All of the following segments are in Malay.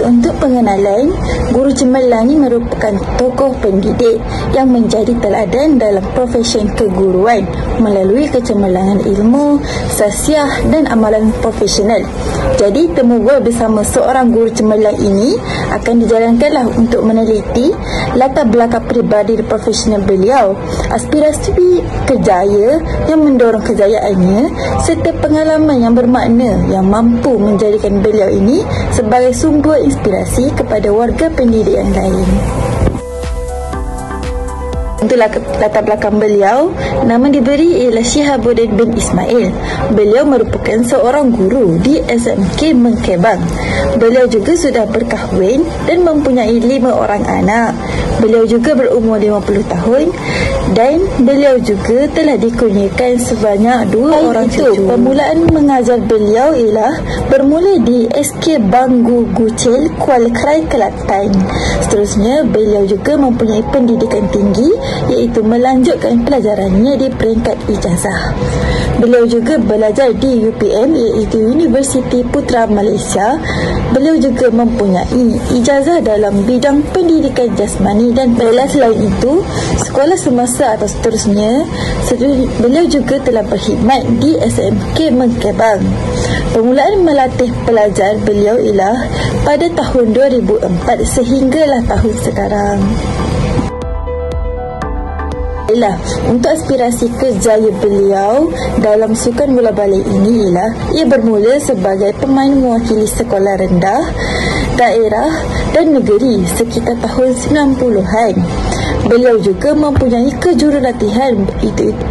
Untuk pengenalan, guru cemerlang ini merupakan tokoh pendidik yang menjadi teladan dalam profesi keguruan melalui kecemerlangan ilmu, sasiah dan amalan profesional. Jadi, temubual bersama seorang guru cemerlang ini akan dijalankanlah untuk meneliti latar belakang peribadi profesional beliau, aspirasi kerjaya yang mendorong kejayaannya serta pengalaman yang bermakna yang mampu menjadikan beliau ini sebagai sumber inspirasi kepada warga pendidik yang lain. Untuk latar belakang beliau, nama diberi ialah Syihabuddin bin Ismail. Beliau merupakan seorang guru di SMK Mengkebang. Beliau juga sudah berkahwin dan mempunyai 5 orang anak. Beliau juga berumur 50 tahun dan beliau juga telah dikurniakan sebanyak 2 orang cucu. Permulaan mengajar beliau ialah bermula di SK Banggu Gucil, Kuala Krai, Kelantan. Seterusnya, beliau juga mempunyai pendidikan tinggi iaitu melanjutkan pelajarannya di peringkat ijazah. Beliau juga belajar di UPM iaitu Universiti Putra Malaysia. Beliau juga mempunyai ijazah dalam bidang pendidikan jasmani dan selain itu, sekolah semasa atau seterusnya, beliau juga telah berkhidmat di SMK Mengkebang. Permulaan melatih pelajar beliau ialah pada tahun 2004 sehinggalah tahun sekarang. Untuk aspirasi kerjaya beliau dalam sukan bola balik ini ialah ia bermula sebagai pemain mewakili sekolah rendah, daerah dan negeri sekitar tahun 90-an. Beliau juga mempunyai kejurulatihan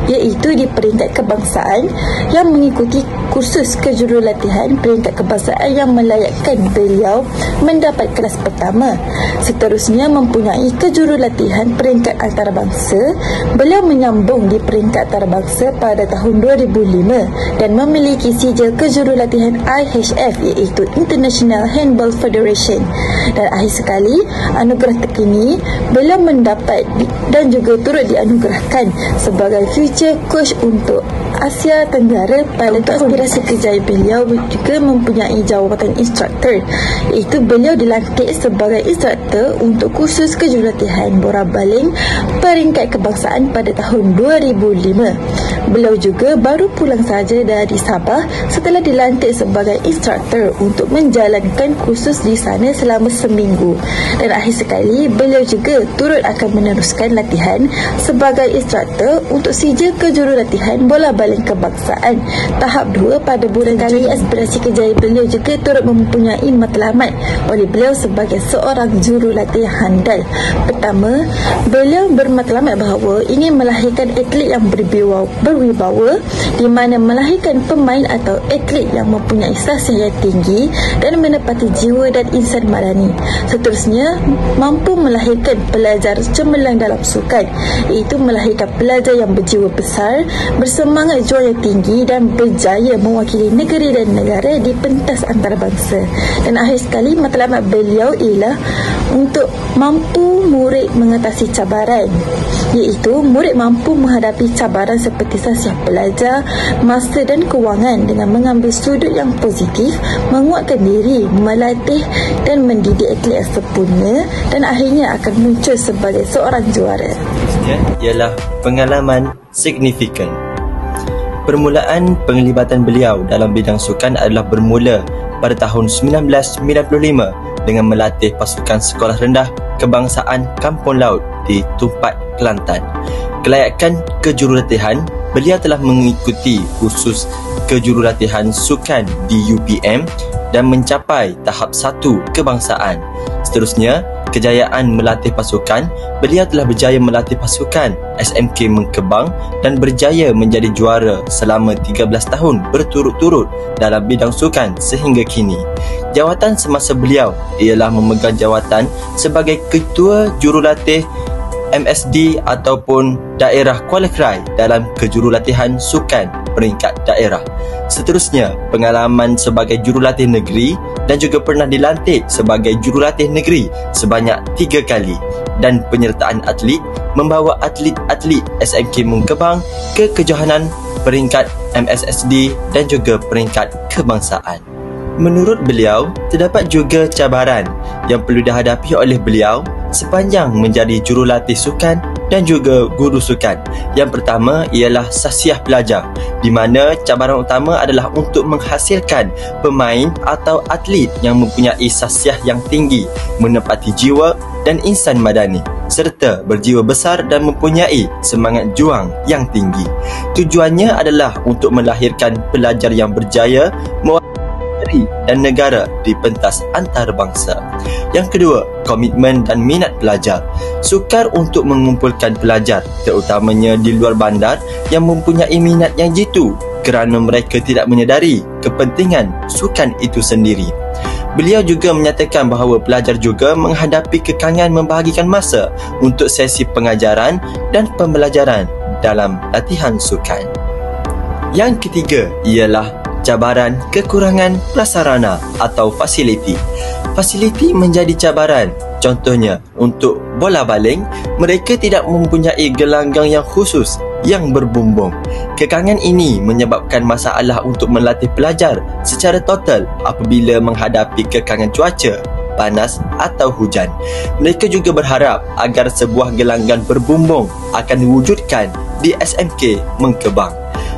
iaitu di peringkat kebangsaan yang mengikuti kursus kejurulatihan peringkat kebangsaan yang melayakkan beliau mendapat kelas pertama. Seterusnya mempunyai kejurulatihan peringkat antarabangsa. Beliau menyambung di peringkat antarabangsa pada tahun 2005 dan memiliki sijil kejurulatihan IHF iaitu International Handball Federation. Dan akhir sekali, anugerah terkini beliau mendapat dan juga turut dianugerahkan sebagai future coach untuk Asia Tenggara. Pada aspirasi kerjaya beliau juga mempunyai jawatan instruktor, iaitu beliau dilantik sebagai instruktor untuk kursus kejurulatihan bola baling peringkat kebangsaan pada tahun 2005. Beliau juga baru pulang saja dari Sabah setelah dilantik sebagai instruktor untuk menjalankan kursus di sana selama seminggu. Dan akhir sekali, beliau juga turut akan meneruskan latihan sebagai instruktor untuk sijil kejurulatihan bola baling kebangsaan tahap 2 pada bulan kali. Aspirasi kerjaya beliau juga turut mempunyai matlamat oleh beliau sebagai seorang jurulatih handal. Pertama, beliau bermatlamat bahawa ingin melahirkan atlet yang berwibawa, di mana melahirkan pemain atau atlet yang mempunyai sasiah yang tinggi dan menepati jiwa dan insan madani. Seterusnya, mampu melahirkan pelajar cemerlang dalam sukan, iaitu melahirkan pelajar yang berjiwa besar, bersemangat juang yang tinggi dan berjaya mewakili negeri dan negara di pentas antarabangsa. Dan akhir sekali, matlamat beliau ialah untuk mampu murid mengatasi cabaran, iaitu murid mampu menghadapi cabaran seperti sasiah belajar, masa dan kewangan dengan mengambil sudut yang positif, menguatkan diri, melatih dan mendidik atlet yang sempurna dan akhirnya akan muncul sebagai seorang juara. Ialah pengalaman signifikan. Permulaan penglibatan beliau dalam bidang sukan adalah bermula pada tahun 1995 dengan melatih pasukan sekolah rendah kebangsaan Kampung Laut di Tumpat, Kelantan. Kelayakan kejurulatihan, beliau telah mengikuti kursus kejurulatihan sukan di UPM dan mencapai tahap 1 kebangsaan. Seterusnya, kejayaan melatih pasukan, beliau telah berjaya melatih pasukan SMK Mengkebang dan berjaya menjadi juara selama 13 tahun berturut-turut dalam bidang sukan sehingga kini. Jawatan semasa beliau ialah memegang jawatan sebagai Ketua Jurulatih MSD ataupun Daerah Kuala Krai dalam kejurulatihan sukan peringkat daerah. Seterusnya, pengalaman sebagai jurulatih negeri dan juga pernah dilantik sebagai jurulatih negeri sebanyak 3 kali dan penyertaan atlet membawa atlet-atlet SMK Mengkebang ke kejohanan peringkat MSSD dan juga peringkat kebangsaan. Menurut beliau, terdapat juga cabaran yang perlu dihadapi oleh beliau sepanjang menjadi jurulatih sukan dan juga guru sukan. Yang pertama ialah sasiah pelajar, di mana cabaran utama adalah untuk menghasilkan pemain atau atlet yang mempunyai sasiah yang tinggi, menepati jiwa dan insan madani, serta berjiwa besar dan mempunyai semangat juang yang tinggi. Tujuannya adalah untuk melahirkan pelajar yang berjaya mewakili dan negara di pentas antarabangsa. Yang kedua, komitmen dan minat pelajar. Sukar untuk mengumpulkan pelajar, terutamanya di luar bandar, yang mempunyai minat yang jitu kerana mereka tidak menyedari kepentingan sukan itu sendiri. Beliau juga menyatakan bahawa pelajar juga menghadapi kekangan membahagikan masa untuk sesi pengajaran dan pembelajaran dalam latihan sukan. Yang ketiga ialah cabaran kekurangan prasarana atau fasiliti. Fasiliti menjadi cabaran. Contohnya, untuk bola baling, mereka tidak mempunyai gelanggang yang khusus yang berbumbung. Kekangan ini menyebabkan masalah untuk melatih pelajar secara total apabila menghadapi kekangan cuaca, panas atau hujan. Mereka juga berharap agar sebuah gelanggang berbumbung akan diwujudkan di SMK Mengkebang.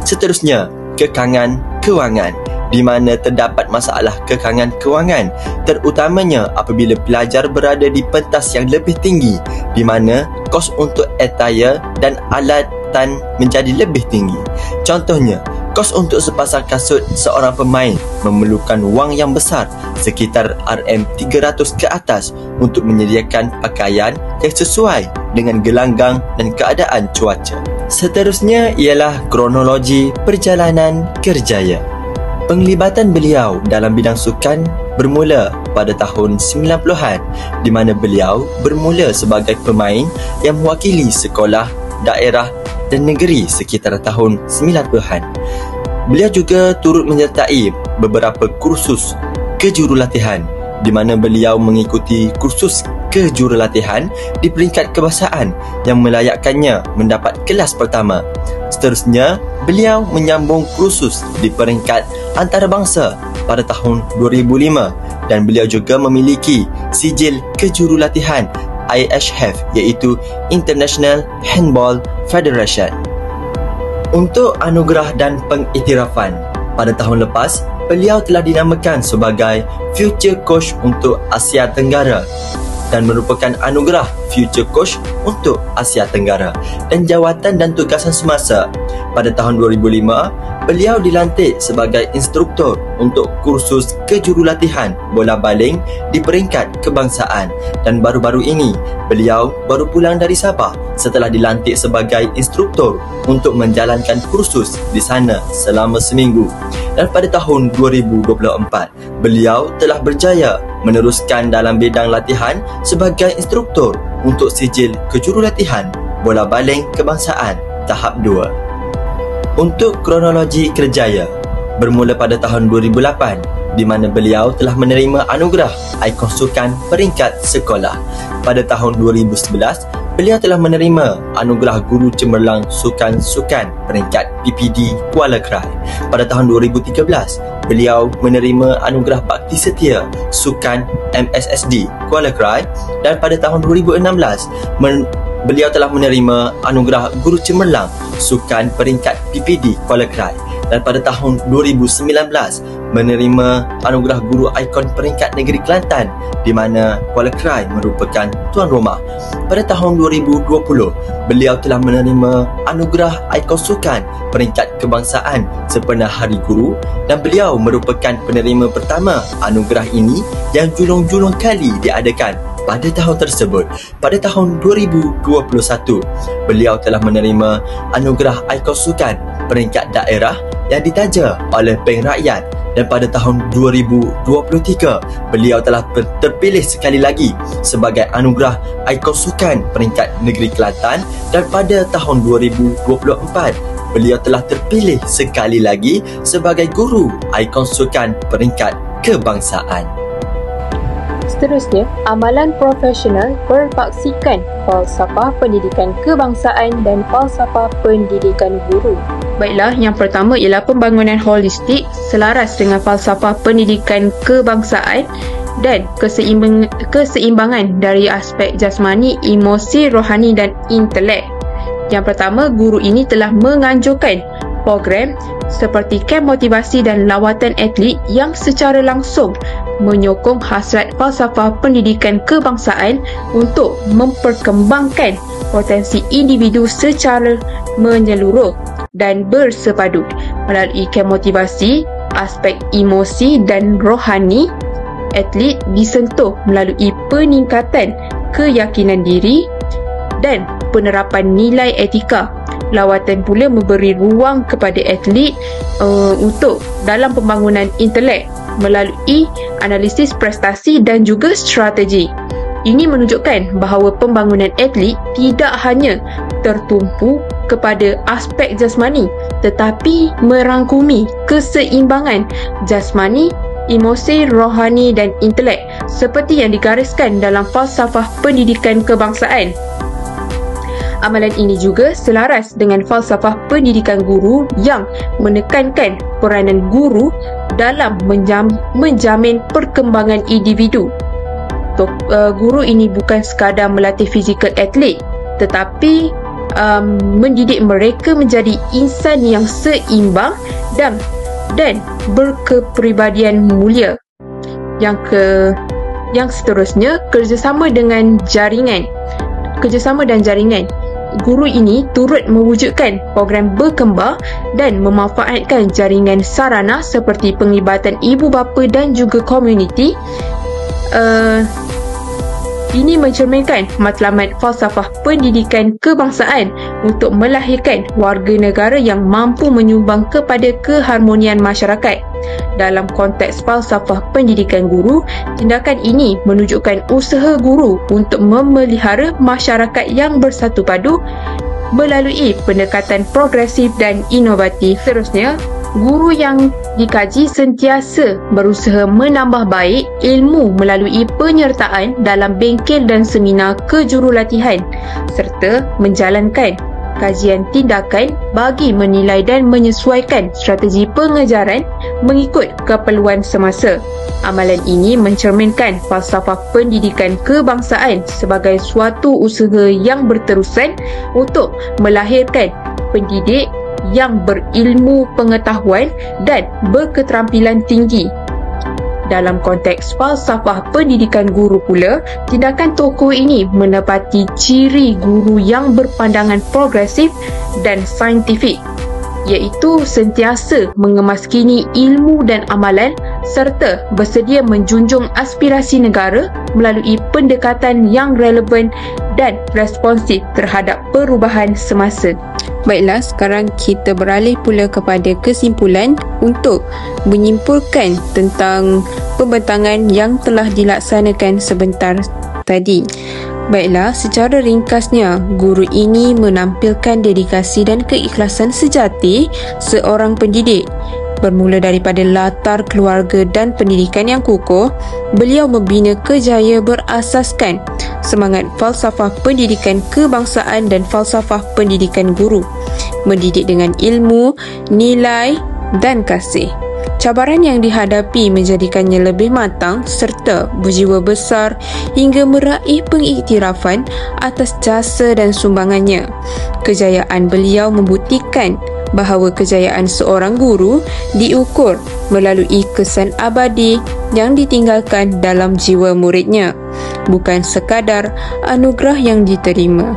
Seterusnya, kekangan kewangan, di mana terdapat masalah kekangan kewangan, terutamanya apabila pelajar berada di pentas yang lebih tinggi, di mana kos untuk attire dan alatan menjadi lebih tinggi. Contohnya, kos untuk sepasang kasut seorang pemain memerlukan wang yang besar, sekitar RM300 ke atas, untuk menyediakan pakaian yang sesuai dengan gelanggang dan keadaan cuaca. Seterusnya ialah kronologi perjalanan kerjaya. Penglibatan beliau dalam bidang sukan bermula pada tahun 90-an, di mana beliau bermula sebagai pemain yang mewakili sekolah, daerah dan negeri sekitar tahun 90-an. Beliau juga turut menyertai beberapa kursus kejurulatihan, di mana beliau mengikuti kursus kejurulatihan di peringkat kebangsaan yang melayakkannya mendapat kelas pertama. Seterusnya, beliau menyambung kursus di peringkat antarabangsa pada tahun 2005 dan beliau juga memiliki sijil kejurulatihan IHF, iaitu International Handball Federation. Untuk anugerah dan pengiktirafan, pada tahun lepas, beliau telah dinamakan sebagai Future Coach untuk Asia Tenggara dan merupakan anugerah Future Coach untuk Asia Tenggara dan jawatan dan tugasan semasa. Pada tahun 2005, beliau dilantik sebagai instruktor untuk kursus kejurulatihan bola baling di peringkat kebangsaan dan baru-baru ini beliau baru pulang dari Sabah setelah dilantik sebagai instruktor untuk menjalankan kursus di sana selama seminggu. Dan pada tahun 2024, beliau telah berjaya meneruskan dalam bidang latihan sebagai instruktor untuk sijil kejurulatihan bola baling kebangsaan tahap 2. Untuk kronologi kerjaya, bermula pada tahun 2008, di mana beliau telah menerima anugerah ikon sukan peringkat sekolah. Pada tahun 2011, beliau telah menerima anugerah guru cemerlang sukan-sukan peringkat PPD Kuala Krai. Pada tahun 2013, beliau menerima anugerah bakti setia sukan MSSD Kuala Krai dan pada tahun 2016, beliau telah menerima anugerah guru cemerlang sukan peringkat PPD Kuala Krai dan pada tahun 2019 menerima anugerah guru ikon peringkat negeri Kelantan, di mana Kuala Krai merupakan tuan rumah. Pada tahun 2020, beliau telah menerima anugerah ikon sukan peringkat kebangsaan sempena Hari Guru dan beliau merupakan penerima pertama anugerah ini yang julung-julung kali diadakan pada tahun tersebut. Pada tahun 2021, beliau telah menerima anugerah ikon sukan peringkat daerah yang ditaja oleh Bank Rakyat dan pada tahun 2023, beliau telah terpilih sekali lagi sebagai anugerah ikon sukan peringkat negeri Kelantan dan pada tahun 2024, beliau telah terpilih sekali lagi sebagai guru ikon sukan peringkat kebangsaan. Seterusnya, amalan profesional berpaksikan falsafah pendidikan kebangsaan dan falsafah pendidikan guru. Baiklah, yang pertama ialah pembangunan holistik selaras dengan falsafah pendidikan kebangsaan dan keseimbangan dari aspek jasmani, emosi, rohani dan intelek. Yang pertama, guru ini telah menganjurkan program seperti kem motivasi dan lawatan atlet yang secara langsung menyokong hasrat falsafah pendidikan kebangsaan untuk memperkembangkan potensi individu secara menyeluruh dan bersepadu. Melalui kem motivasi, aspek emosi dan rohani atlet disentuh melalui peningkatan keyakinan diri dan penerapan nilai etika. Lawatan pula memberi ruang kepada atlet untuk dalam pembangunan intelek melalui analisis prestasi dan juga strategi. Ini menunjukkan bahawa pembangunan atlet tidak hanya tertumpu kepada aspek jasmani tetapi merangkumi keseimbangan jasmani, emosi, rohani dan intelek seperti yang digariskan dalam falsafah pendidikan kebangsaan. Amalan ini juga selaras dengan falsafah pendidikan guru yang menekankan peranan guru dalam menjamin perkembangan individu. Guru ini bukan sekadar melatih fizikal atlet tetapi mendidik mereka menjadi insan yang seimbang dan berkepribadian mulia. Yang seterusnya, kerjasama dan jaringan. Guru ini turut mewujudkan program berkembar dan memanfaatkan jaringan sarana seperti penglibatan ibu bapa dan juga komuniti. Ini mencerminkan matlamat falsafah pendidikan kebangsaan untuk melahirkan warga negara yang mampu menyumbang kepada keharmonian masyarakat. Dalam konteks falsafah pendidikan guru, tindakan ini menunjukkan usaha guru untuk memelihara masyarakat yang bersatu padu melalui pendekatan progresif dan inovatif. Seterusnya, guru yang dikaji sentiasa berusaha menambah baik ilmu melalui penyertaan dalam bengkel dan seminar kejurulatihan serta menjalankan kajian tindakan bagi menilai dan menyesuaikan strategi pengejaran mengikut keperluan semasa. Amalan ini mencerminkan falsafah pendidikan kebangsaan sebagai suatu usaha yang berterusan untuk melahirkan pendidik yang berilmu pengetahuan dan berketerampilan tinggi. Dalam konteks falsafah pendidikan guru pula, tindakan tokoh ini menepati ciri guru yang berpandangan progresif dan saintifik, iaitu sentiasa mengemaskini ilmu dan amalan serta bersedia menjunjung aspirasi negara melalui pendekatan yang relevan dan responsif terhadap perubahan semasa. Baiklah, sekarang kita beralih pula kepada kesimpulan untuk menyimpulkan tentang pembentangan yang telah dilaksanakan sebentar tadi. Baiklah, secara ringkasnya, guru ini menampilkan dedikasi dan keikhlasan sejati seorang pendidik. Bermula daripada latar keluarga dan pendidikan yang kukuh, beliau membina kejaya berasaskan semangat falsafah pendidikan kebangsaan dan falsafah pendidikan guru, mendidik dengan ilmu, nilai dan kasih. Cabaran yang dihadapi menjadikannya lebih matang serta berjiwa besar hingga meraih pengiktirafan atas jasa dan sumbangannya. Kejayaan beliau membuktikan bahawa kejayaan seorang guru diukur melalui kesan abadi yang ditinggalkan dalam jiwa muridnya, bukan sekadar anugerah yang diterima.